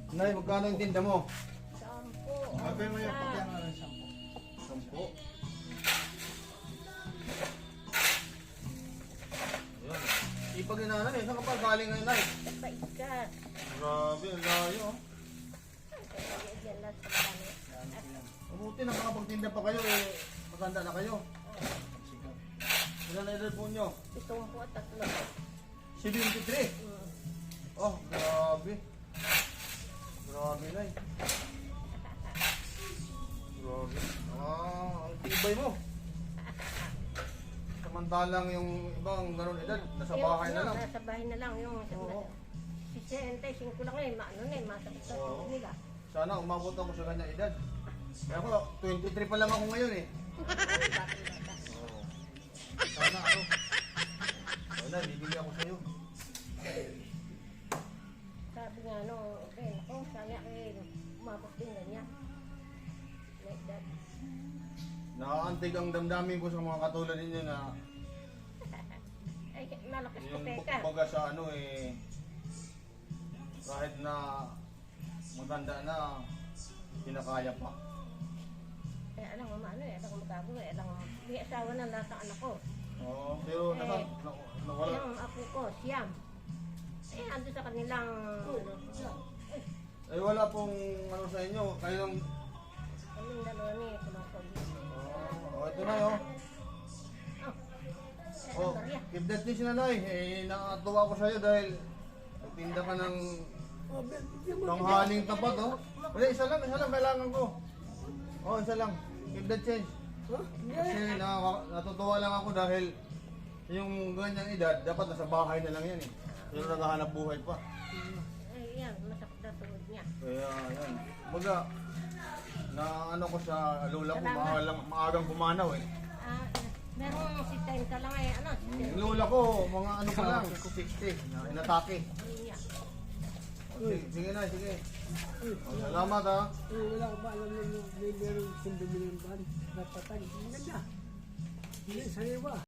Nay, magkano yung tinda mo? 10. Abay mo yung pagyan na rin 10. 10. Ayan. Ipag inanan eh. Saan ka pa galing ngayon, Nay? Sa Baikat. Grabe, ang layo. Oh. Kaya dyan lang sa planet. Mabuti nakakapagtinda pa kayo eh. Maganda na kayo. Ilan na edad po nyo? 73. 73. Oh, grabe. Grabe, Nay. Grabe. Ang tibay mo. Samantalang yung ibang ganun edad, nasa bahay na lang. Nasa bahay na lang yung Oo. 65 lang eh, maano na eh, masakit sa Oo. nila. Sana umabot ako sa kanya edad. Kaya ako, 23 pa lang ako ngayon eh. Bata-bata. Oo. Sana ako. Wala, bibigyan ako sa'yo. Sabi nga nung, okay, ako, sana eh, umabot din na niya. Like that. Nakaantig ang damdamin ko sa mga katulad ninyo na Ay, malakas ko yung peka. baga sa ano eh, kahit na maganda na, kinakaya pa. Eh, alam mo, ano eh, alam mo magagawa eh, alam mo, may asawa na lahat ang anak ko. Oo, pero nawala. Yung apo ko, siyam. Eh, ando sa kanilang, Eh wala pong ano sa inyo, kayo lang. kaming dalawa ni Kulokol. Oh, ito na yun. Oh, keep that dish na Nay. Eh, nakatuwa ko sa'yo dahil nagtinda ka ng tanghaling tapat, oh. Wala, isa lang, kailangan ko. Oh, isa lang. Keep that change. Kasi natutuwa lang ako dahil yung ganyang edad, dapat nasa bahay na lang yan eh. Pero naghahanap buhay pa. Eh, yan, masakit na tuhod niya. Kaya, yan. Baga, na ano ko sa lola ko, Salamat. maagang pumanaw eh. Ah, merong si Tenta lang eh, ano, si Yung Tenta. lola ko, mga ano pa lang, 60, na inatake. Niya. Sige na, sige. Salamat ha. Wala ko ba alam na may merong 5 million ban na patay. Hindi na. Hindi, sariwa.